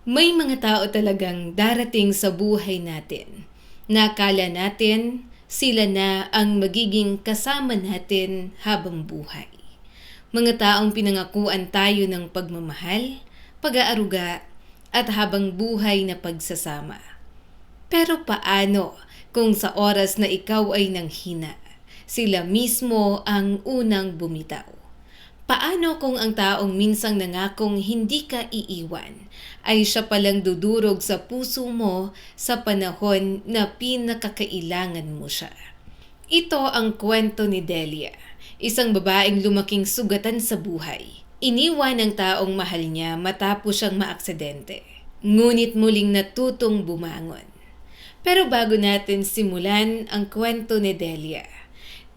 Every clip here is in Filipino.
May mga tao talagang darating sa buhay natin. Nakala natin sila na ang magiging kasama natin habang buhay. Mga taong pinangakuan tayo ng pagmamahal, pag-aaruga, at habang buhay na pagsasama. Pero paano kung sa oras na ikaw ay nanghina, sila mismo ang unang bumitaw? Paano kung ang taong minsang nangakong hindi ka iiwan ay siya palang dudurog sa puso mo sa panahon na pinakakailangan mo siya? Ito ang kwento ni Delia, isang babaeng lumaking sugatan sa buhay. Iniwan ng taong mahal niya matapos siyang maaksidente. Ngunit muling natutong bumangon. Pero bago natin simulan ang kwento ni Delia,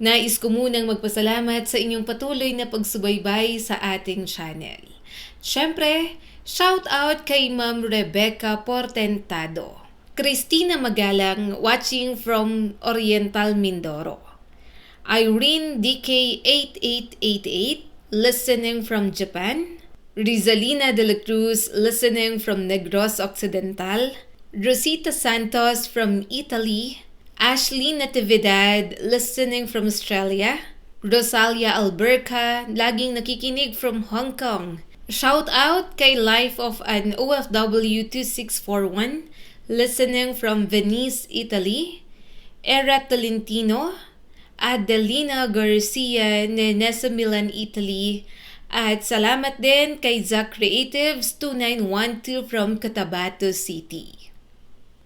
nais ko munang magpasalamat sa inyong patuloy na pagsubaybay sa ating channel. Siyempre, shout out kay Ma'am Rebecca Portentado, Christina Magalang watching from Oriental Mindoro, Irene DK8888 listening from Japan, Rizalina de la Cruz listening from Negros Occidental, Rosita Santos from Italy, Ashley Natividad listening from Australia, Rosalia Alberca laging nakikinig from Hong Kong. Shout out kay Life of an OFW 2641 listening from Venice, Italy, Era Tolentino, Adelina Garcia Nenesa Milan, Italy, at salamat din kay Zack Creatives 2912 from Cotabato City.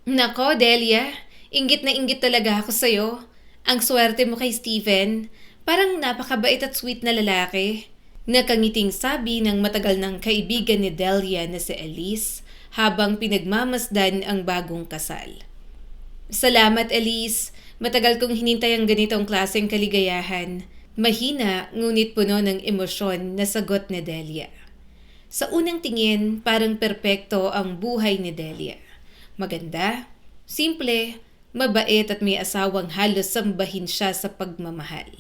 Nako, Delia, inggit na inggit talaga ako sa'yo. Ang swerte mo kay Steven, parang napakabait at sweet na lalaki. Nakangiting sabi ng matagal ng kaibigan ni Delia na si Elise habang pinagmamasdan ang bagong kasal. Salamat, Elise. Matagal kong hinintay ang ganitong klaseng kaligayahan. Mahina ngunit puno ng emosyon na sagot ni Delia. Sa unang tingin, parang perpekto ang buhay ni Delia. Maganda, simple, mabait at may asawang halos sambahin siya sa pagmamahal.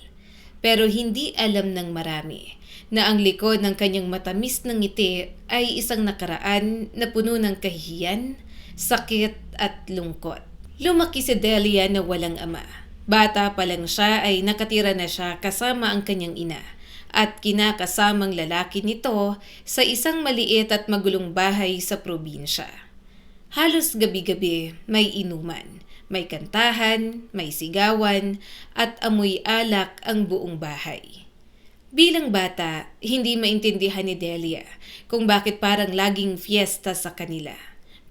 Pero hindi alam ng marami na ang likod ng kanyang matamis na ngiti ay isang nakaraan na puno ng kahihiyan, sakit at lungkot. Lumaki si Delia na walang ama. Bata pa lang siya ay nakatira na siya kasama ang kanyang ina at kinakasamang lalaki nito sa isang maliit at magulong bahay sa probinsya. Halos gabi-gabi may inuman, may kantahan, may sigawan, at amoy alak ang buong bahay. Bilang bata, hindi maintindihan ni Delia kung bakit parang laging fiesta sa kanila,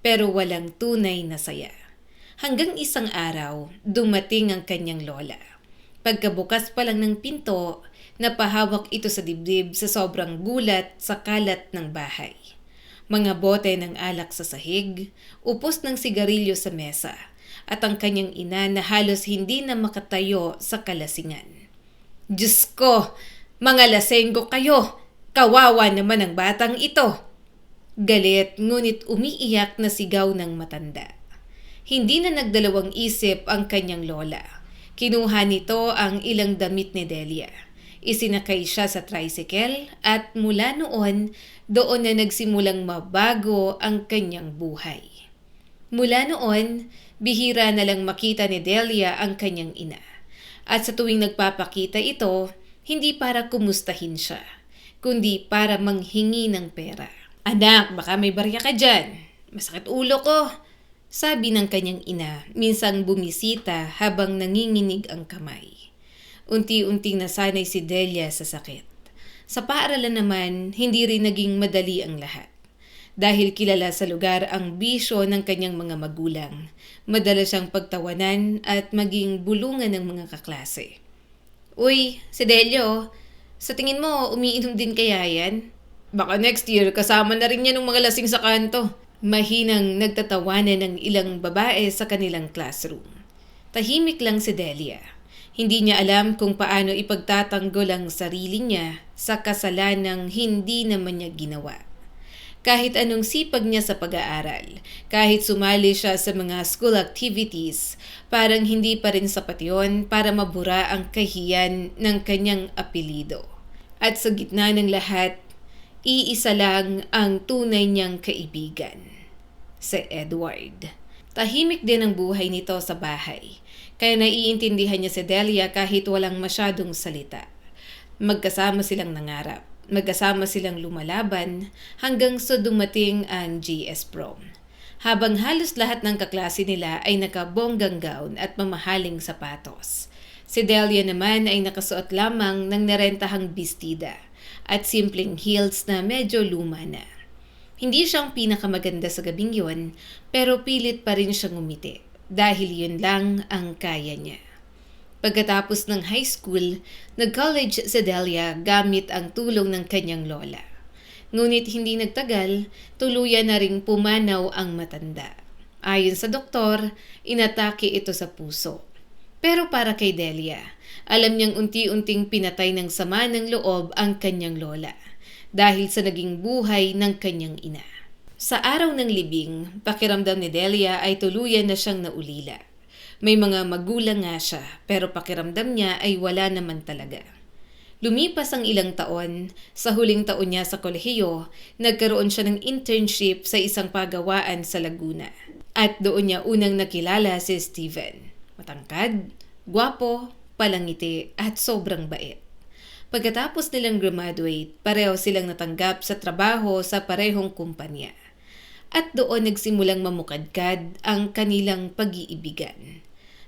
pero walang tunay na saya. Hanggang isang araw, dumating ang kanyang lola. Pagkabukas pa lang ng pinto, napahawak ito sa dibdib sa sobrang gulat sa kalat ng bahay. Mga bote ng alak sa sahig, upos ng sigarilyo sa mesa, at ang kanyang ina na halos hindi na makatayo sa kalasingan. Diyos ko! Mga lasenggo kayo! Kawawa naman ang batang ito! Galit ngunit umiiyak na sigaw ng matanda. Hindi na nagdalawang isip ang kanyang lola. Kinuha nito ang ilang damit ni Delia. Isinakay siya sa tricycle at mula noon, doon na nagsimulang mabago ang kanyang buhay. Mula noon, bihira na lang makita ni Delia ang kanyang ina. At sa tuwing nagpapakita ito, hindi para kumustahin siya, kundi para manghingi ng pera. Anak, baka may barya ka dyan. Masakit ulo ko. Sabi ng kanyang ina, minsang bumisita habang nanginginig ang kamay. Unti-unting nasanay si Delia sa sakit. Sa paaralan naman, hindi rin naging madali ang lahat. Dahil kilala sa lugar ang bisyo ng kanyang mga magulang, madalas siyang pagtawanan at maging bulungan ng mga kaklase. Uy, si Delio, sa tingin mo umiinom din kaya yan? Baka next year kasama na rin yan ng mga lasing sa kanto. Mahinang nagtatawanan ng ilang babae sa kanilang classroom. Tahimik lang si Delia. Hindi niya alam kung paano ipagtatanggol ang sarili niya sa kasalanang hindi naman niya ginawa. Kahit anong sipag niya sa pag-aaral, kahit sumali siya sa mga school activities, parang hindi pa rin sapat yun para mabura ang kahiyan ng kanyang apelido. At sa gitna ng lahat, iisa lang ang tunay niyang kaibigan. si Edward. Tahimik din ang buhay nito sa bahay, kaya naiintindihan niya si Delia kahit walang masyadong salita. Magkasama silang nangarap, magkasama silang lumalaban hanggang sa dumating ang GS Prom. Habang halos lahat ng kaklase nila ay nakabonggang gown at mamahaling sapatos. Si Delia naman ay nakasuot lamang ng narentahang bestida at simpleng heels na medyo luma na. Hindi siyang pinakamaganda sa gabing yun, pero pilit pa rin siyang ngumiti dahil yun lang ang kaya niya. Pagkatapos ng high school, nag-college si Delia gamit ang tulong ng kanyang lola. Ngunit hindi nagtagal, tuluyan na ring pumanaw ang matanda. Ayon sa doktor, inatake ito sa puso. Pero para kay Delia, alam niyang unti-unting pinatay ng sama ng loob ang kanyang lola dahil sa naging buhay ng kanyang ina. Sa araw ng libing, pakiramdam ni Delia ay tuluyan na siyang naulila. May mga magulang nga siya, pero pakiramdam niya ay wala naman talaga. Lumipas ang ilang taon, sa huling taon niya sa kolehiyo, nagkaroon siya ng internship sa isang pagawaan sa Laguna. At doon niya unang nakilala si Steven. Matangkad, gwapo, palangiti at sobrang bait. Pagkatapos nilang graduate, pareho silang natanggap sa trabaho sa parehong kumpanya. At doon nagsimulang mamukadkad ang kanilang pag-iibigan.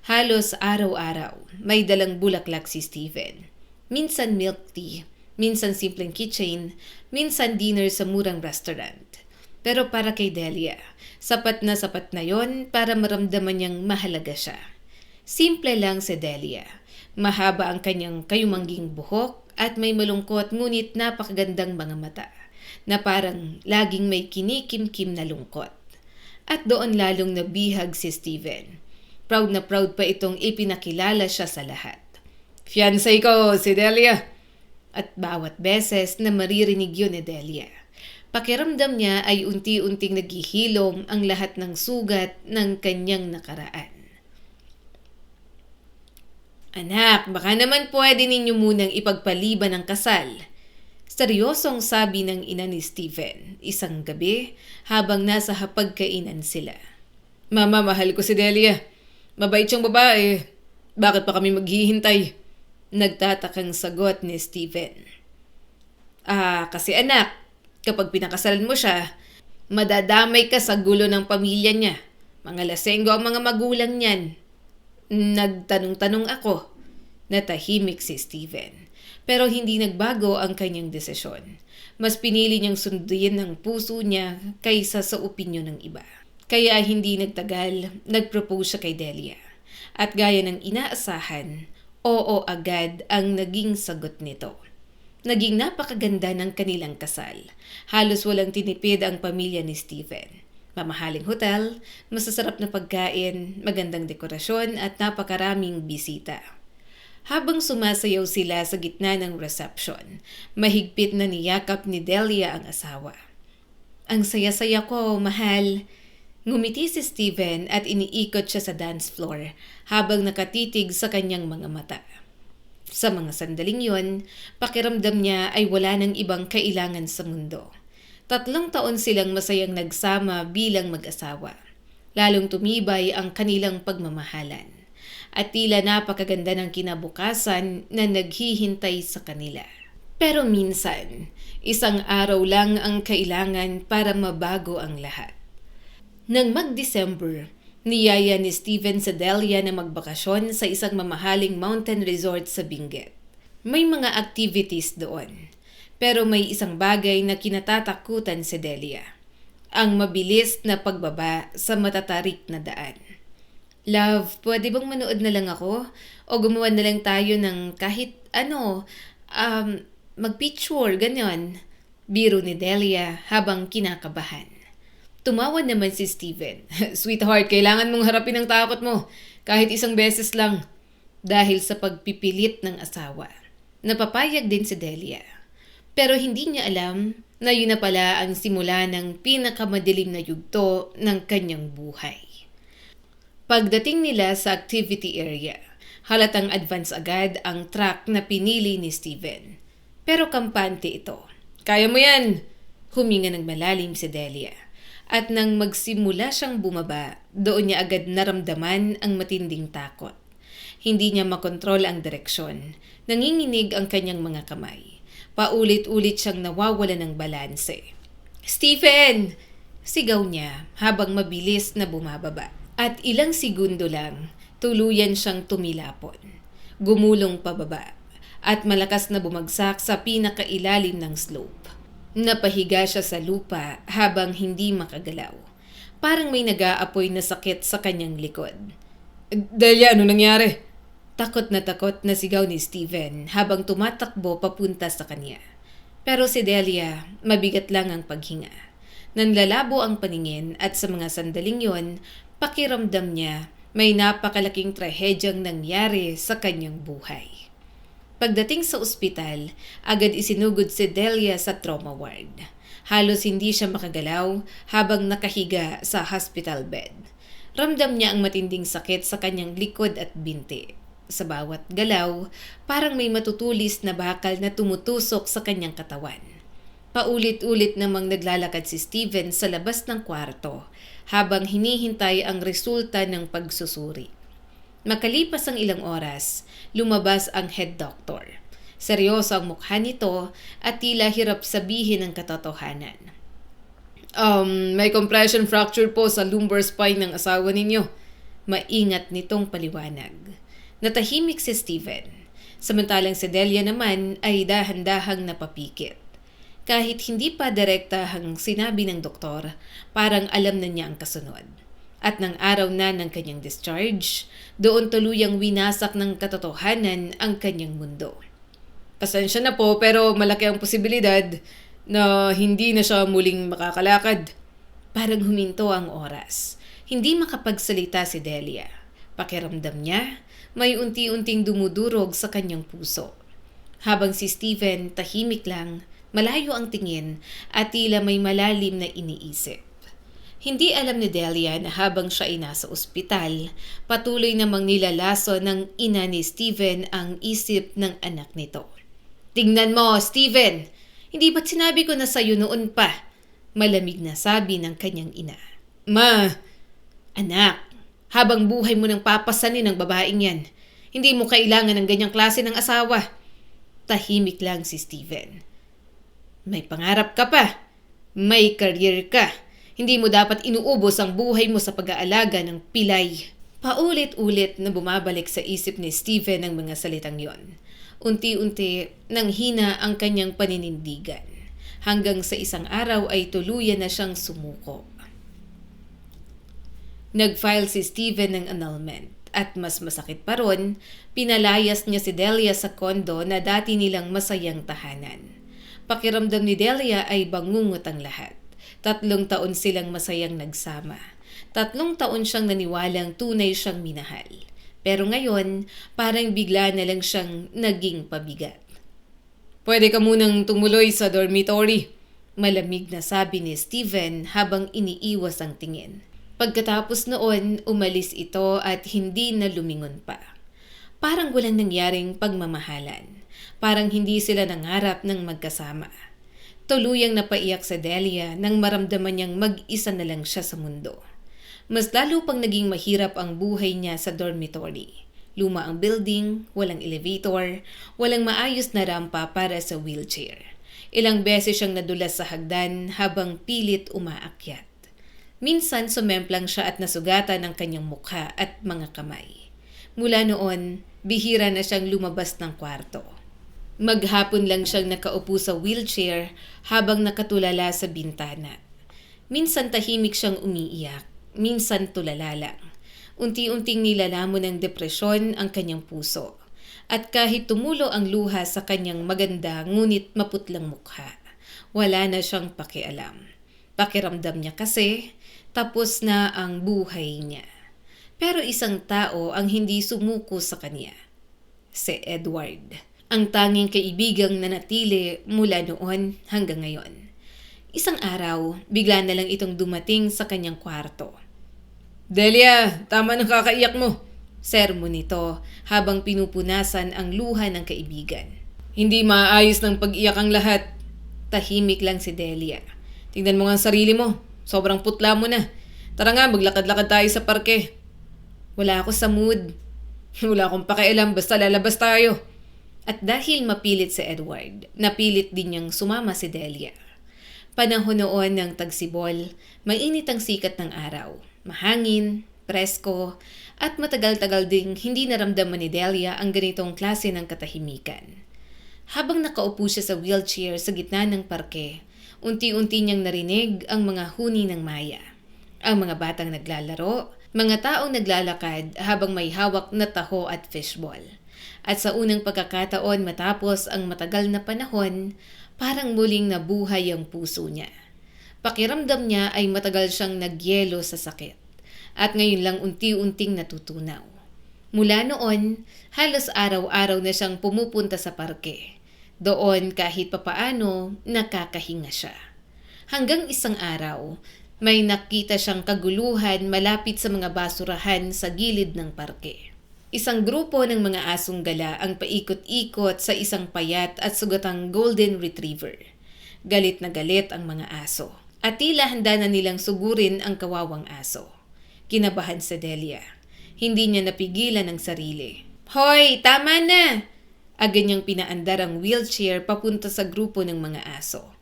Halos araw-araw, may dalang bulaklak si Steven. Minsan milk tea, minsan simpleng keychain, minsan dinner sa murang restaurant. Pero para kay Delia, sapat na yon para maramdaman niyang mahalaga siya. Simple lang si Delia. Mahaba ang kanyang kayumangging buhok at may malungkot ngunit napakagandang mga mata na parang laging may kinikim-kim na lungkot. At doon lalong nabihag si Steven. Proud na proud pa itong ipinakilala siya sa lahat. Fiancé ko si Delia. At bawat beses na maririnig yun ni Delia, pakiramdam niya ay unti-unting naghihilom ang lahat ng sugat ng kanyang nakaraan. Anak, baka naman pwede ninyo munang ipagpaliban ang kasal. Seryosong sabi ng ina ni Steven isang gabi habang nasa hapagkainan sila. Mama, mahal ko si Delia. Mabait siyang babae. Bakit pa kami maghihintay? Nagtatakang sagot ni Steven. Kasi anak, kapag pinakasalan mo siya, madadamay ka sa gulo ng pamilya niya. Mga lasenggo ang mga magulang niyan. Nagtanong-tanong ako. Natahimik si Steven. Pero hindi nagbago ang kanyang desisyon. Mas pinili niyang sundin ang puso niya kaysa sa opinyon ng iba. Kaya hindi nagtagal, nagpropose siya kay Delia. At gaya ng inaasahan, oo agad ang naging sagot nito. Naging napakaganda ng kanilang kasal. Halos walang tinipid ang pamilya ni Steven. Mamahaling hotel, masasarap na pagkain, magandang dekorasyon at napakaraming bisita. Habang sumasayaw sila sa gitna ng reception, mahigpit na niyakap ni Delia ang asawa. Ang saya-saya ko, mahal. Ngumiti si Steven at iniikot siya sa dance floor habang nakatitig sa kanyang mga mata. Sa mga sandaling yon, pakiramdam niya ay wala nang ibang kailangan sa mundo. 3 taon silang masayang nagsama bilang mag-asawa. Lalong tumibay ang kanilang pagmamahalan. At tila napakaganda ng kinabukasan na naghihintay sa kanila. Pero minsan, isang araw lang ang kailangan para mabago ang lahat. Nang mag-December, niyaya ni Steven sa Delia na magbakasyon sa isang mamahaling mountain resort sa Benguet. May mga activities doon, pero may isang bagay na kinatatakutan si Delia. Ang mabilis na pagbaba sa matatarik na daan. Love, pwede bang manood na lang ako? O gumawa na lang tayo ng kahit mag-picture, ganyan. Biro ni Delia habang kinakabahan. Tumawa naman si Steven. Sweetheart, kailangan mong harapin ang takot mo. Kahit isang beses lang. Dahil sa pagpipilit ng asawa. Napapayag din si Delia. Pero hindi niya alam na yun na pala ang simula ng pinakamadilim na yugto ng kanyang buhay. Pagdating nila sa activity area, halatang advance agad ang track na pinili ni Steven. Pero kampante ito. Kaya mo yan! Huminga ng malalim si Delia. At nang magsimula siyang bumaba, doon niya agad naramdaman ang matinding takot. Hindi niya makontrol ang direksyon. Nanginginig ang kanyang mga kamay. Paulit-ulit siyang nawawala ng balanse. "Stephen!" Sigaw niya habang mabilis na bumababa. At ilang segundo lang, tuluyan siyang tumilapon. Gumulong pababa at malakas na bumagsak sa pinakailalim ng slope. Napahiga siya sa lupa habang hindi makagalaw. Parang may nag-aapoy na sakit sa kanyang likod. "Delia, ano nangyari?" Takot na sigaw ni Stephen habang tumatakbo papunta sa kanya. Pero si Delia, mabigat lang ang paghinga. Nanlalabo ang paningin at sa mga sandaling yon, pakiramdam niya may napakalaking trahedyang nangyari sa kanyang buhay. Pagdating sa ospital, agad isinugod si Delia sa trauma ward. Halos hindi siya makagalaw habang nakahiga sa hospital bed. Ramdam niya ang matinding sakit sa kanyang likod at binti. Sa bawat galaw, parang may matutulis na bakal na tumutusok sa kanyang katawan. Paulit-ulit namang naglalakad si Stephen sa labas ng kwarto habang hinihintay ang resulta ng pagsusuri. Makalipas ang ilang oras, lumabas ang head doctor. Seryoso ang mukha nito at tila hirap sabihin ang katotohanan. May compression fracture po sa lumbar spine ng asawa ninyo." Maingat nitong paliwanag. Natahimik si Stephen. Samantalang si Delia naman ay dahan-dahang napapikit. Kahit hindi pa direktahang sinabi ng doktor, parang alam na niya ang kasunod. At nang araw na ng kanyang discharge, doon tuluyang winasak ng katotohanan ang kanyang mundo. "Pasensya na po pero malaki ang posibilidad na hindi na siya muling makakalakad." Parang huminto ang oras. Hindi makapagsalita si Delia. Pakiramdam niya, may unti-unting dumudurog sa kanyang puso. Habang si Stephen tahimik lang, malayo ang tingin at tila may malalim na iniisip. Hindi alam ni Delia na habang siya ay nasa ospital, patuloy namang nilalaso ng ina ni Stephen ang isip ng anak nito. "Tingnan mo, Stephen! Hindi ba't sinabi ko na sa'yo noon pa?" Malamig na sabi ng kanyang ina. "Ma!" "Anak, habang buhay mo nang papasanin ng babaeng yan. Hindi mo kailangan ng ganyang klase ng asawa." Tahimik lang si Stephen. "May pangarap ka pa. May career ka. Hindi mo dapat inuubos ang buhay mo sa pag-aalaga ng pilay." Paulit-ulit na bumabalik sa isip ni Stephen ang mga salitang yon. Unti-unti nang hina ang kanyang paninindigan. Hanggang sa isang araw ay tuluyan na siyang sumuko. Nag-file si Stephen ng annulment at mas masakit pa ron, pinalayas niya si Delia sa kondo na dati nilang masayang tahanan. Pakiramdam ni Delia ay bangungot ang lahat. 3 taon silang masayang nagsama. 3 taon siyang naniwalang tunay siyang minahal. Pero ngayon, parang bigla na lang siyang naging pabigat. "Pwede ka munang tumuloy sa dormitory," malamig na sabi ni Stephen habang iniiwas ang tingin. Pagkatapos noon, umalis ito at hindi na lumingon pa. Parang walang nangyaring pagmamahalan. Parang hindi sila nangarap ng magkasama. Tuluyang napaiyak sa Delia nang maramdaman niyang mag-isa na lang siya sa mundo. Mas lalo pang naging mahirap ang buhay niya sa dormitory. Luma ang building, walang elevator, walang maayos na rampa para sa wheelchair. Ilang beses siyang nadulas sa hagdan habang pilit umaakyat. Minsan sumemplang siya at nasugatan ang kanyang mukha at mga kamay. Mula noon, bihira na siyang lumabas ng kwarto. Maghapon lang siyang nakaupo sa wheelchair habang nakatulala sa bintana. Minsan tahimik siyang umiiyak, minsan tulala lang. Unti-unting nilalamon ng depresyon ang kanyang puso. At kahit tumulo ang luha sa kanyang maganda ngunit maputlang mukha, wala na siyang pakialam. Pakiramdam niya kasi, tapos na ang buhay niya. Pero isang tao ang hindi sumuko sa kanya. Si Edward. Ang tanging kaibigang nanatili mula noon hanggang ngayon. Isang araw, bigla na lang itong dumating sa kanyang kwarto. "Delia, tama ng kakaiyak mo," sermon nito habang pinupunasan ang luha ng kaibigan. "Hindi maayos ng pag-iyak ang lahat." Tahimik lang si Delia. "Tingnan mo nga ang sarili mo. Sobrang putla mo na. Tara nga, maglakad-lakad tayo sa parke. Wala ako sa mood. Wala akong pakialam, basta lalabas tayo. At dahil mapilit si Edward, napilit din niyang sumama si Delia. Panahon noon ng tagsibol, mainit ang sikat ng araw. Mahangin, presko, at matagal-tagal ding hindi naramdaman ni Delia ang ganitong klase ng katahimikan. Habang nakaupo siya sa wheelchair sa gitna ng parke, unti-unti niyang narinig ang mga huni ng maya. Ang mga batang naglalaro, mga taong naglalakad habang may hawak na taho at fishball. At sa unang pagkakataon matapos ang matagal na panahon, parang muling nabuhay ang puso niya. Pakiramdam niya ay matagal siyang nagyelo sa sakit. At ngayon lang unti-unting natutunaw. Mula noon, halos araw-araw na siyang pumupunta sa parke. Doon kahit papaano, nakakahinga siya. Hanggang isang araw, may nakita siyang kaguluhan malapit sa mga basurahan sa gilid ng parke. Isang grupo ng mga asong gala ang paikot-ikot sa isang payat at sugatang golden retriever. Galit na galit ang mga aso. At tila handa na nilang sugurin ang kawawang aso. Kinabahan si Delia. Hindi niya napigilan ang sarili. Hoy, tama na! Agad niyang pinaandar ang wheelchair papunta sa grupo ng mga aso.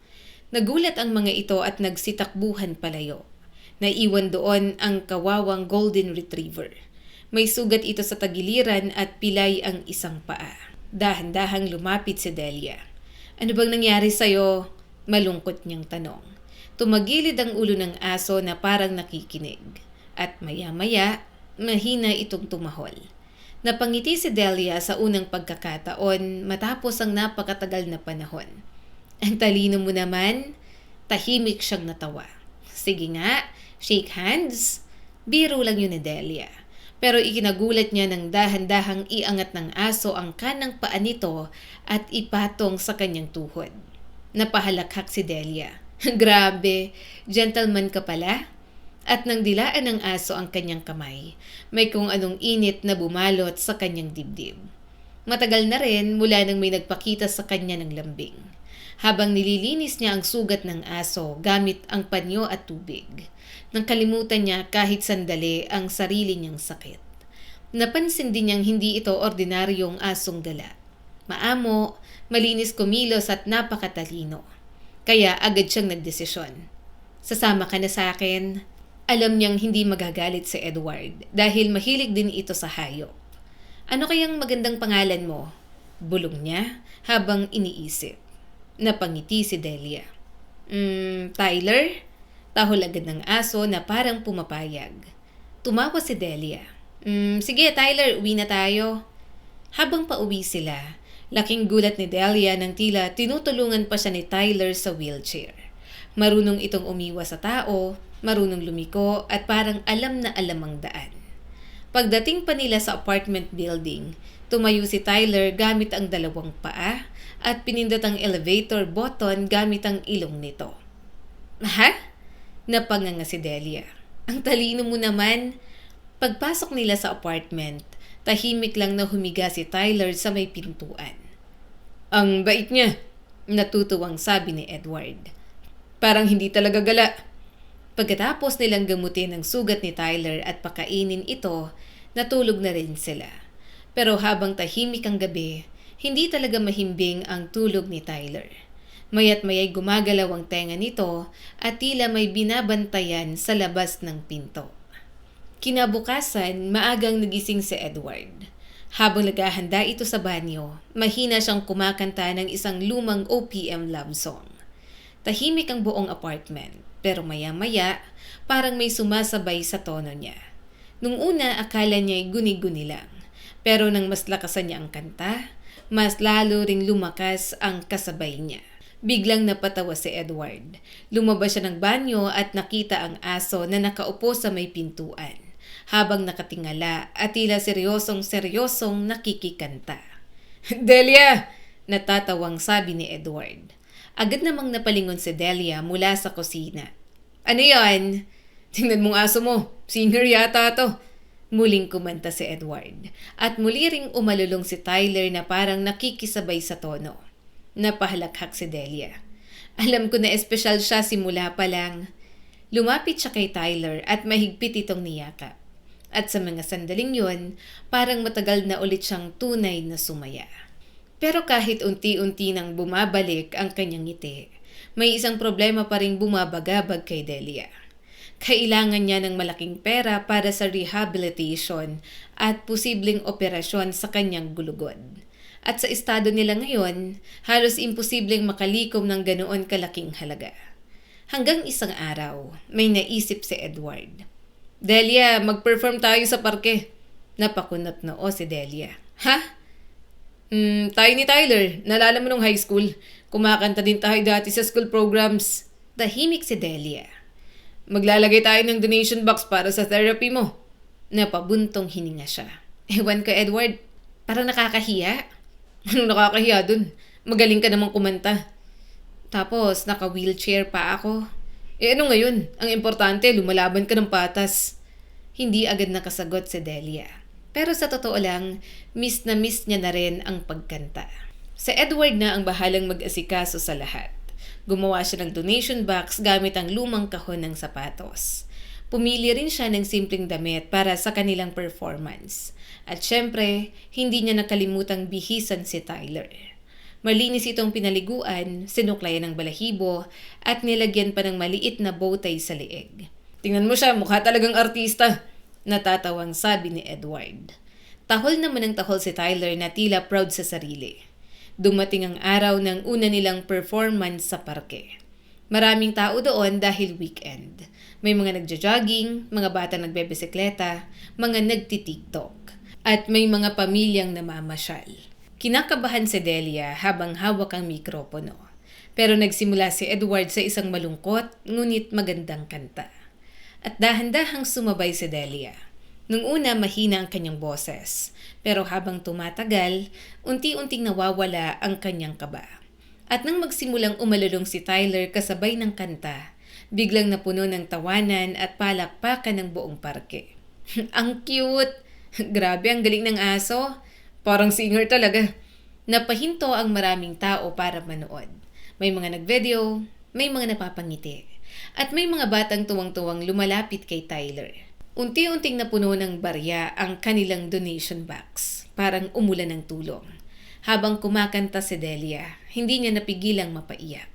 Nagulat ang mga ito at nagsitakbuhan palayo. Naiwan doon ang kawawang golden retriever. May sugat ito sa tagiliran at pilay ang isang paa. Dahan-dahang lumapit si Delia. Ano bang nangyari sa'yo? Malungkot niyang tanong. Tumagilid ang ulo ng aso na parang nakikinig. At maya-maya, mahina itong tumahol. Napangiti si Delia sa unang pagkakataon matapos ang napakatagal na panahon. Ang talino mo naman, tahimik siyang natawa. Sige nga, shake hands. Biro lang yun ni Delia. Pero ikinagulat niya ng dahan-dahang iangat ng aso ang kanang paa nito at ipatong sa kanyang tuhod. Napahalakhak si Delia. Grabe, gentleman ka pala? At nang dilaan ng aso ang kanyang kamay, may kung anong init na bumalot sa kanyang dibdib. Matagal na rin mula nang may nagpakita sa kanya ng lambing. Habang nililinis niya ang sugat ng aso gamit ang panyo at tubig, nang kalimutan niya kahit sandali ang sarili niyang sakit. Napansin din niyang hindi ito ordinaryong asong gala. Maamo, malinis kumilos at napakatalino. Kaya agad siyang nagdesisyon. Sasama ka na sa akin. Alam niyang hindi magagalit si Edward dahil mahilig din ito sa hayop. Ano kayang magandang pangalan mo? Bulong niya habang iniisip. Napangiti si Delia. Tyler? Tahol agad ng aso na parang pumapayag. Tumawa si Delia. Sige Tyler, uwi na tayo. Habang pauwi sila, laking gulat ni Delia nang tila tinutulungan pa siya ni Tyler sa wheelchair. Marunong itong umiwas sa tao, marunong lumiko at parang alam na alam ang daan. Pagdating pa nila sa apartment building, tumayo si Tyler gamit ang dalawang paa at pinindot ang elevator button gamit ang ilong nito. Ha? Napanganga si Delia. Ang talino mo naman. Pagpasok nila sa apartment, tahimik lang na humiga si Tyler sa may pintuan. Ang bait niya, natutuwang sabi ni Edward. Parang hindi talaga gala. Pagkatapos nilang gamutin ang sugat ni Tyler at pakainin ito, natulog na rin sila. Pero habang tahimik ang gabi, hindi talaga mahimbing ang tulog ni Tyler. Mayat mayay gumagalaw ang tenga nito at tila may binabantayan sa labas ng pinto. Kinabukasan, maagang nagising si Edward. Habang naghahanda ito sa banyo, mahina siyang kumakanta ng isang lumang OPM love song. Tahimik ang buong apartment, pero maya-maya, parang may sumasabay sa tono niya. Nung una, akala niya'y guni-guni lang. Pero nang mas lakasan niya ang kanta, mas lalo ring lumakas ang kasabay niya. Biglang napatawa si Edward. Lumabas siya ng banyo at nakita ang aso na nakaupo sa may pintuan, habang nakatingala at tila seryosong nakikikanta. Delia! Natatawang sabi ni Edward. Agad namang napalingon si Delia mula sa kusina. Ano yan? Tingnan mong aso mo. Singer yata to. Muling kumanta si Edward. At muli ring umalulong si Tyler na parang nakikisabay sa tono. Napahalakhak si Delia. Alam ko na espesyal siya simula pa lang. Lumapit siya kay Tyler at mahigpit itong niyakap. At sa mga sandaling yon, parang matagal na ulit siyang tunay na sumaya. Pero kahit unti-unti nang bumabalik ang kanyang ngiti, may isang problema pa ring bumabagabag kay Delia. Kailangan niya ng malaking pera para sa rehabilitation at posibleng operasyon sa kanyang gulugod. At sa estado nila ngayon, halos imposibleng makalikom ng ganoon kalaking halaga. Hanggang isang araw, may naisip si Edward. Delia, mag-perform tayo sa parke. Napakunot noo si Delia. Ha? Tayo ni Tyler. Nalala mo nung high school. Kumakanta din tayo dati sa school programs. Tahimik si Delia. Maglalagay tayo ng donation box para sa therapy mo. Napabuntong hininga siya. Ewan ko, Edward. Parang nakakahiya. Anong nakakahiya dun? Magaling ka namang kumanta. Tapos, naka-wheelchair pa ako. Ano ngayon? Ang importante, lumalaban ka ng patas. Hindi agad nakasagot si Delia. Pero sa totoo lang, miss niya na rin ang pagkanta. Si Edward na ang bahalang mag-asikaso sa lahat. Gumawa siya ng donation box gamit ang lumang kahon ng sapatos. Pumili rin siya ng simpleng damit para sa kanilang performance. At syempre, hindi niya nakalimutang bihisan si Tyler. Malinis itong pinaliguan, sinuklayan ng balahibo, at nilagyan pa ng maliit na bowtie sa leeg. Tingnan mo siya, mukha talagang artista, natatawang sabi ni Edward. Tahol naman ng tahol si Tyler na tila proud sa sarili. Dumating ang araw ng una nilang performance sa parke. Maraming tao doon dahil weekend. May mga nagja-jogging, mga bata nagbebisikleta, mga nagti-TikTok, at may mga pamilyang namamasyal. Kinakabahan si Delia habang hawak ang mikropono. Pero nagsimula si Edward sa isang malungkot ngunit magandang kanta. At dahan-dahang sumabay si Delia. Nung una mahina ang kanyang boses, pero habang tumatagal, unti-unting nawawala ang kanyang kaba. At nang magsimulang umalulong si Tyler kasabay ng kanta, biglang napuno ng tawanan at palakpakan ng buong parke. Ang cute! Grabe, ang galing ng aso. Parang singer talaga. Napahinto ang maraming tao para manood. May mga nagvideo, may mga napapangiti, at may mga batang tuwang-tuwang lumalapit kay Tyler. Unti-unting napuno ng barya ang kanilang donation box. Parang umulan ng tulong. Habang kumakanta si Delia, hindi niya napigilang mapaiyak.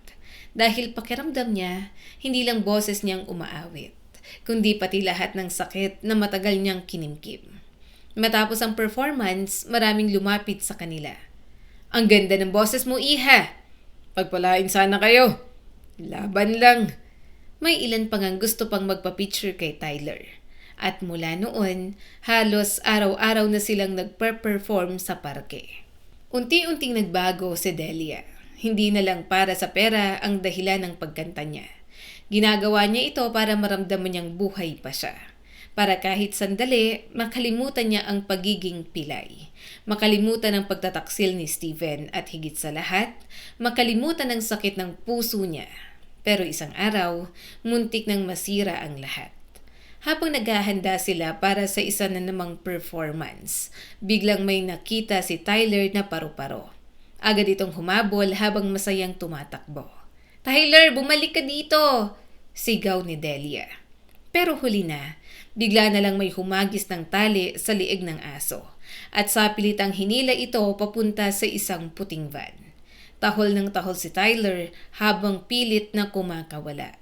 Dahil pakiramdam niya, hindi lang boses niyang umaawit, kundi pati lahat ng sakit na matagal niyang kinimkim. Matapos ang performance, maraming lumapit sa kanila. Ang ganda ng boses mo, Iha! Pagpalain sana kayo. Laban lang. May ilan pang ang gusto pang magpa-picture kay Tyler. At mula noon, halos araw-araw na silang nagper-perform sa parke. Unti-unting nagbago si Delia. Hindi na lang para sa pera ang dahilan ng pagkanta niya. Ginagawa niya ito para maramdaman niyang buhay pa siya. Para kahit sandali, makalimutan niya ang pagiging pilay. Makalimutan ang pagtataksil ni Steven at higit sa lahat, makalimutan ang sakit ng puso niya. Pero isang araw, muntik nang masira ang lahat. Habang naghahanda sila para sa isa na namang performance, biglang may nakita si Tyler na paru-paro. Agad itong humabol habang masayang tumatakbo. Tyler, bumalik ka dito! Sigaw ni Delia. Pero huli na, bigla na lang may humagis ng tali sa liig ng aso at sapilitang hinila ito papunta sa isang puting van. Tahol ng tahol si Tyler habang pilit na kumakawala.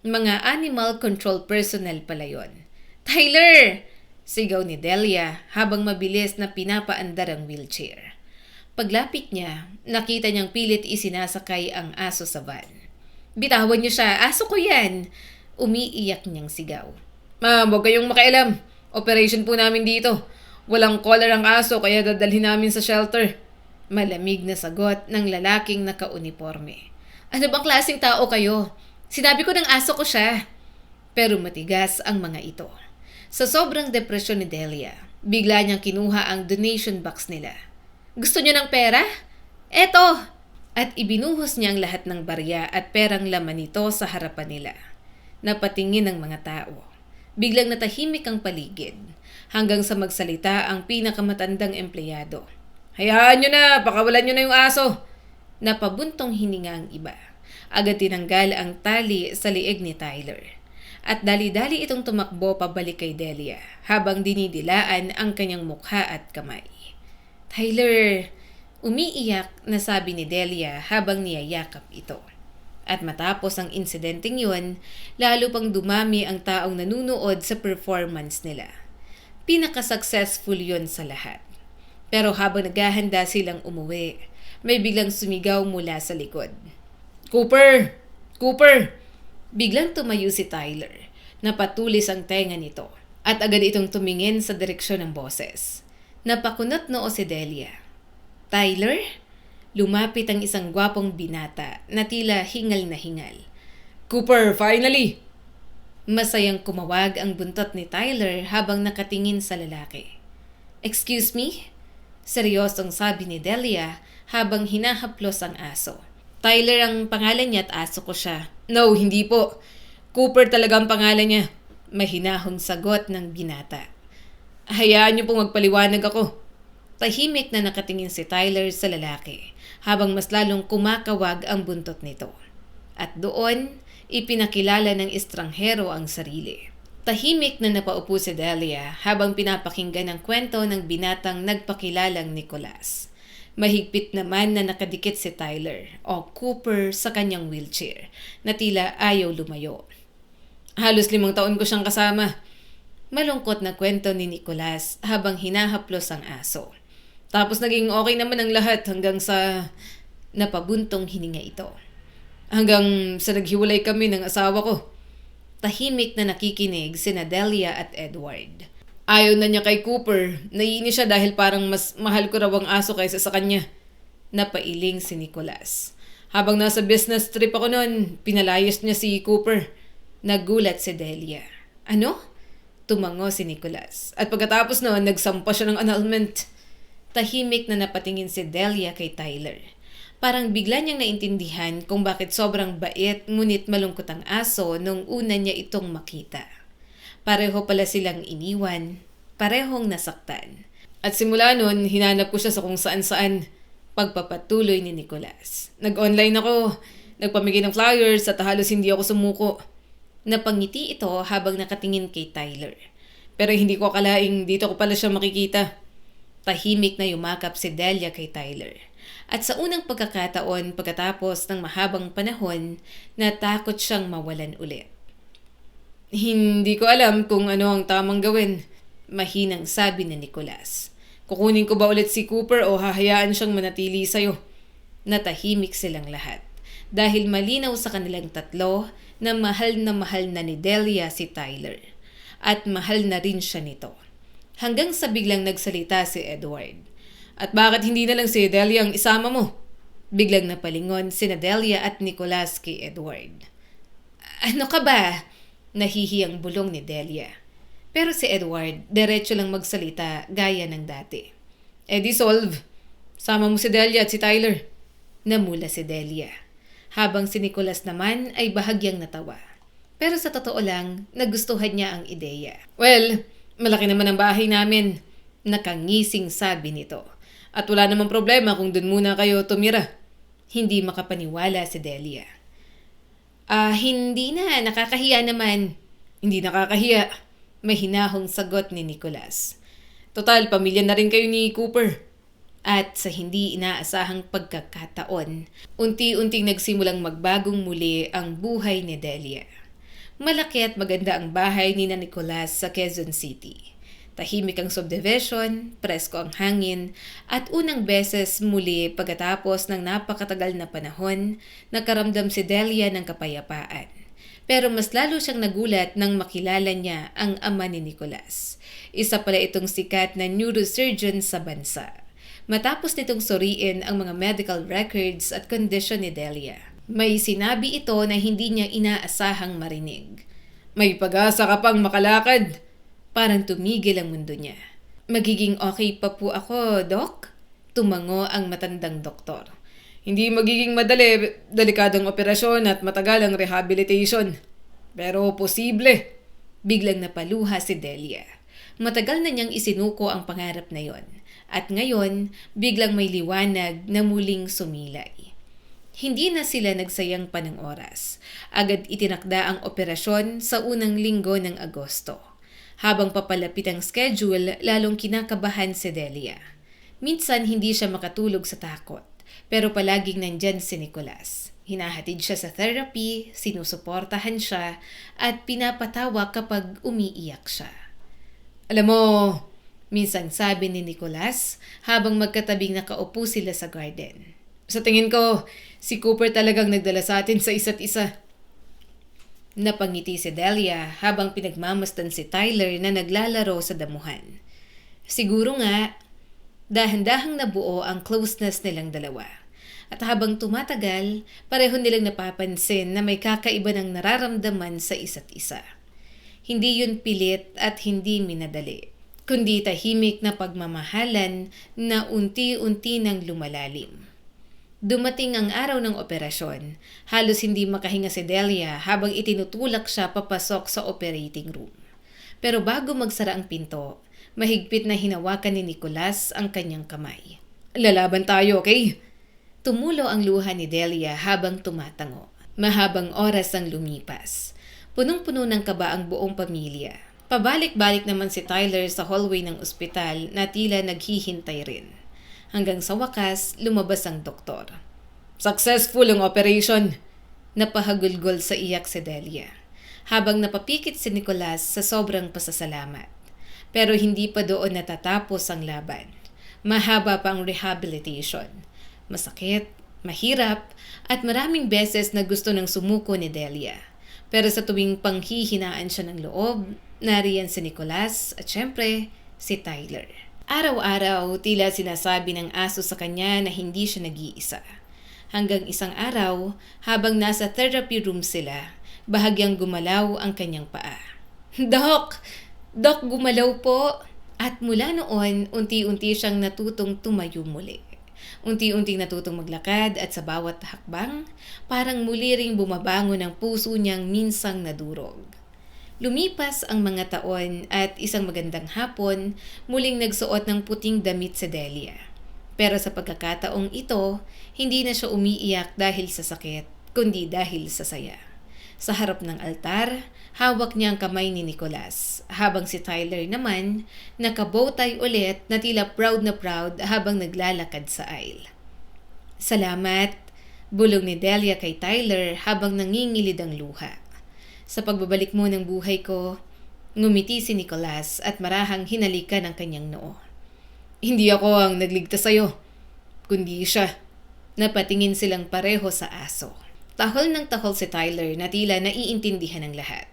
Mga animal control personnel pala yon. Tyler! Sigaw ni Delia habang mabilis na pinapaandar ang wheelchair. Paglapit niya, nakita niyang pilit isinasakay ang aso sa van. Bitawan niyo siya, aso ko yan! Umiiyak niyang sigaw. Ma'am, huwag kayong makialam. Operation po namin dito. Walang collar ang aso kaya dadalhin namin sa shelter. Malamig na sagot ng lalaking nakauniforme. Ano bang klaseng tao kayo? Sinabi ko ng aso ko siya. Pero matigas ang mga ito. Sa sobrang depresyon ni Delia, bigla niyang kinuha ang donation box nila. Gusto niyo ng pera? Eto! At ibinuhos niya ang lahat ng barya at perang laman nito sa harapan nila. Napatingin ang mga tao. Biglang natahimik ang paligid, hanggang sa magsalita ang pinakamatandang empleyado. Hayaan nyo na, pakawalan nyo na yung aso. Napabuntong hininga ang iba. Agad tinanggal ang tali sa liig ni Tyler. at dali-dali itong tumakbo pabalik kay Delia habang dinidilaan ang kanyang mukha at kamay. "Tyler!" Umiiyak na sabi ni Delia habang niyayakap ito. At matapos ang insidenteng yun, lalo pang dumami ang taong nanunood sa performance nila. Pinaka-successful yun sa lahat. Pero habang naghahanda silang umuwi, may biglang sumigaw mula sa likod. "Cooper! Cooper!" Biglang tumayo si Tyler. Napatulis ang tenga nito at agad itong tumingin sa direksyon ng boses. Napakunot noo si Delia. "Tyler?" Lumapit ang isang gwapong binata na tila hingal na hingal. "Cooper, finally!" Masayang kumawag ang buntot ni Tyler habang nakatingin sa lalaki. "Excuse me?" Seryosong sabi ni Delia habang hinahaplos ang aso. "Tyler ang pangalan niya at aso ko siya." "No, hindi po. Cooper talaga ang pangalan niya." Mahinahong sagot ng binata. "Hayaan niyo pong magpaliwanag ako." Tahimik na nakatingin si Tyler sa lalaki habang mas lalong kumakawag ang buntot nito. At doon, ipinakilala ng estranghero ang sarili. Tahimik na napaupo si Delia habang pinapakinggan ang kwento ng binatang nagpakilalang Nicolas. Mahigpit naman na nakadikit si Tyler o Cooper sa kanyang wheelchair na tila ayaw lumayo. "Halos 5 taon ko siyang kasama." Malungkot na kwento ni Nicolas habang hinahaplos ang aso. "Tapos naging okay naman ang lahat hanggang sa..." Napabuntong hininga ito. "Hanggang sa naghiwalay kami ng asawa ko." Tahimik na nakikinig sina Delia at Edward. "Ayaw na niya kay Cooper. Naiinis siya dahil parang mas mahal ko raw ang aso kaysa sa kanya." Napailing si Nicolas. "Habang nasa business trip ako noon, pinalayas niya si Cooper." Nagulat si Delia. "Ano?" Tumango si Nicolas. "At pagkatapos noon, nagsampa siya ng annulment." Tahimik na napatingin si Delia kay Tyler. Parang bigla niyang naintindihan kung bakit sobrang bait ngunit malungkot ang aso nung una niya itong makita. Pareho pala silang iniwan, parehong nasaktan. "At simula noon, hinanap ko siya sa kung saan-saan." Pagpapatuloy ni Nicolas. "Nag-online ako, nagpamigay ng flyers at halos hindi ako sumuko." Napangiti ito habang nakatingin kay Tyler. "Pero hindi ko akalaing dito ko pala siya makikita." Tahimik na yumakap si Delia kay Tyler. At sa unang pagkakataon pagkatapos ng mahabang panahon, natakot siyang mawalan ulit. "Hindi ko alam kung ano ang tamang gawin," mahinang sabi ni Nicolas. "Kukunin ko ba ulit si Cooper o hahayaan siyang manatili sa'yo?" Natahimik silang lahat dahil malinaw sa kanilang tatlo na mahal na ni Delia si Tyler. At mahal na rin siya nito. Hanggang sa biglang nagsalita si Edward. "At bakit hindi na lang si Delia ang isama mo?" Biglang napalingon sina Delia at Nicolas kay Edward. "Ano ka ba?" Nahihiyang bulong ni Delia. Pero si Edward, diretso lang magsalita gaya ng dati. "Di solve. Sama mo si Delia at si Tyler." Namula si Delia. Habang si Nicolas naman ay bahagyang natawa. Pero sa totoo lang, nagustuhan niya ang ideya. "Well, malaki naman ang bahay namin." Nakangising sabi nito. "At wala namang problema kung dun muna kayo tumira." Hindi makapaniwala si Delia. Hindi na. Nakakahiya naman." "Hindi nakakahiya." Mahinahong sagot ni Nicolas. "Total, pamilya na rin kayo ni Cooper." At sa hindi inaasahang pagkakataon, unti-unting nagsimulang magbagong muli ang buhay ni Delia. Malaki at maganda ang bahay ni Nicolas sa Quezon City. Tahimik ang subdivision, presko ang hangin, at unang beses muli pagkatapos ng napakatagal na panahon, nakaramdam si Delia ng kapayapaan. Pero mas lalo siyang nagulat nang makilala niya ang ama ni Nicolas. Isa pala itong sikat na neurosurgeon sa bansa. Matapos nitong suriin ang mga medical records at kondisyon ni Delia, may sinabi ito na hindi niya inaasahang marinig. "May pag-asa ka pang makalakad." Parang tumigil ang mundo niya. "Magiging okay pa po ako, Doc?" Tumango ang matandang doktor. "Hindi magiging madali, delikadong operasyon at matagal ang rehabilitation. Pero posible." Biglang napaluha si Delia. Matagal na niyang isinuko ang pangarap na yon. At ngayon, biglang may liwanag na muling sumilay. Hindi na sila nagsayang pa ng oras. Agad itinakda ang operasyon sa unang linggo ng Agosto. Habang papalapit ang schedule, lalong kinakabahan si Delia. Minsan hindi siya makatulog sa takot, pero palaging nandyan si Nicolas. Hinahatid siya sa therapy, sinusuportahan siya, at pinapatawa kapag umiiyak siya. Alam mo, minsan sabi ni Nicolas habang magkatabing nakaupo sila sa garden. Sa tingin ko, si Cooper talagang nagdala sa atin sa isa't isa. Napangiti si Delia habang pinagmamasdan si Tyler na naglalaro sa damuhan. Siguro nga, dahan-dahang nabuo ang closeness nilang dalawa. At habang tumatagal, pareho nilang napapansin na may kakaiba ng nararamdaman sa isa't isa. Hindi yun pilit at hindi minadali, kundi tahimik na pagmamahalan na unti-unti nang lumalalim. Dumating ang araw ng operasyon, halos hindi makahinga si Delia habang itinutulak siya papasok sa operating room. Pero bago magsara ang pinto, mahigpit na hinawakan ni Nicolas ang kanyang kamay. Lalaban tayo, okay? Tumulo ang luha ni Delia habang tumatango. Mahabang oras ang lumipas. Punong-puno ng kaba ang buong pamilya. Pabalik-balik naman si Tyler sa hallway ng ospital na tila naghihintay rin. Hanggang sa wakas, lumabas ang doktor. Successful ang operation! Napahagulgol sa iyak si Delia. Habang napapikit si Nicolas sa sobrang pasasalamat. Pero hindi pa doon natatapos ang laban. Mahaba pa ang rehabilitation. Masakit, mahirap, at maraming beses na gusto ng sumuko ni Delia. Pero sa tuwing panghihinaan siya ng loob, nariyan si Nicolas at syempre, si Tyler. Araw-araw, tila sinasabi ng aso sa kanya na hindi siya nag-iisa. Hanggang isang araw, habang nasa therapy room sila, bahagyang gumalaw ang kanyang paa. Doc! Doc, gumalaw po! At mula noon, unti-unti siyang natutong tumayo muli. Unti-unting natutong maglakad at sa bawat hakbang, parang muli ring bumabangon ang puso niyang minsang nadurog. Lumipas ang mga taon at isang magandang hapon, muling nagsuot ng puting damit si Delia. Pero sa pagkakataong ito, hindi na siya umiiyak dahil sa sakit, kundi dahil sa saya. Sa harap ng altar, hawak niya ang kamay ni Nicolas, habang si Tyler naman, nakabowtie ulit na tila proud na proud habang naglalakad sa aisle. Salamat, bulong ni Delia kay Tyler habang nangingilid ang luha. Sa pagbabalik mo ng buhay ko, ngumiti si Nicolas at marahang hinalikan ang kanyang noo. Hindi ako ang nagligtas sa'yo, kundi siya. Napatingin silang pareho sa aso. Tahol ng tahol si Tyler na tila naiintindihan ng lahat.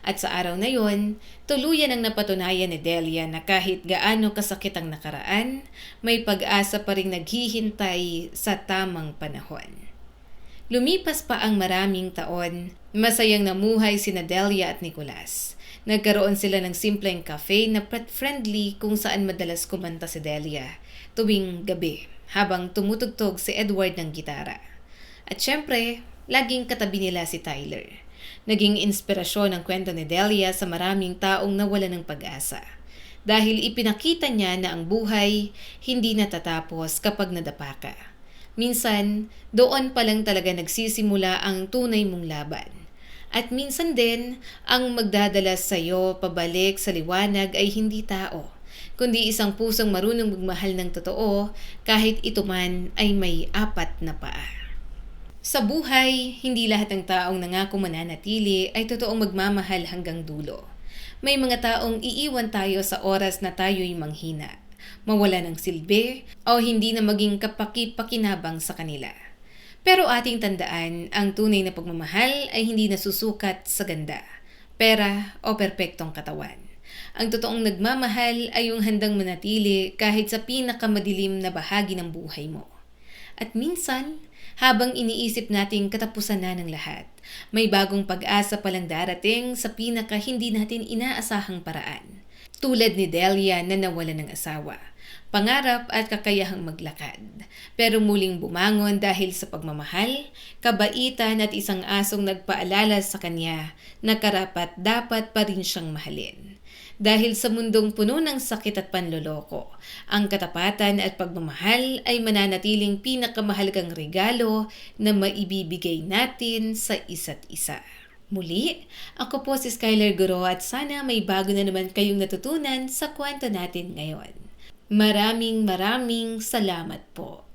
At sa araw na yon, tuluyan ang napatunayan ni Delia na kahit gaano kasakit ang nakaraan, may pag-asa pa ring naghihintay sa tamang panahon. Lumipas pa ang maraming taon, masayang namuhay sina Delia at Nicolas. Nagkaroon sila ng simpleng cafe na pet-friendly kung saan madalas kumanta si Delia tuwing gabi habang tumutugtog si Edward ng gitara. At syempre, laging katabi nila si Tyler. Naging inspirasyon ang kwento ni Delia sa maraming taong nawala ng pag-asa. Dahil ipinakita niya na ang buhay hindi natatapos kapag nadapa ka. Minsan, doon pa lang talaga nagsisimula ang tunay mong laban. At minsan din, ang magdadala sa iyo pabalik sa liwanag ay hindi tao, kundi isang pusong marunong magmahal ng totoo kahit ito man ay may apat na paa. Sa buhay, hindi lahat ng taong nangako mananatili ay totoong magmamahal hanggang dulo. May mga taong iiwan tayo sa oras na tayo'y manghina, mawala ng silbi o hindi na maging kapaki-pakinabang sa kanila. Pero ating tandaan, ang tunay na pagmamahal ay hindi nasusukat sa ganda, pera o perpektong katawan. Ang totoong nagmamahal ay yung handang manatili kahit sa pinakamadilim na bahagi ng buhay mo. At minsan, habang iniisip nating katapusan na ng lahat, may bagong pag-asa palang darating sa pinaka hindi natin inaasahang paraan. Tulad ni Delia na nawalan ng asawa, pangarap at kakayahang maglakad, pero muling bumangon dahil sa pagmamahal, kabaitan at isang asong nagpaalala sa kanya na karapat dapat pa rin siyang mahalin. Dahil sa mundong puno ng sakit at panloloko, ang katapatan at pagmamahal ay mananatiling pinakamahalagang regalo na maibibigay natin sa isa't isa. Muli, ako po si Skylar Guro at sana may bago na naman kayong natutunan sa kwento natin ngayon. Maraming salamat po.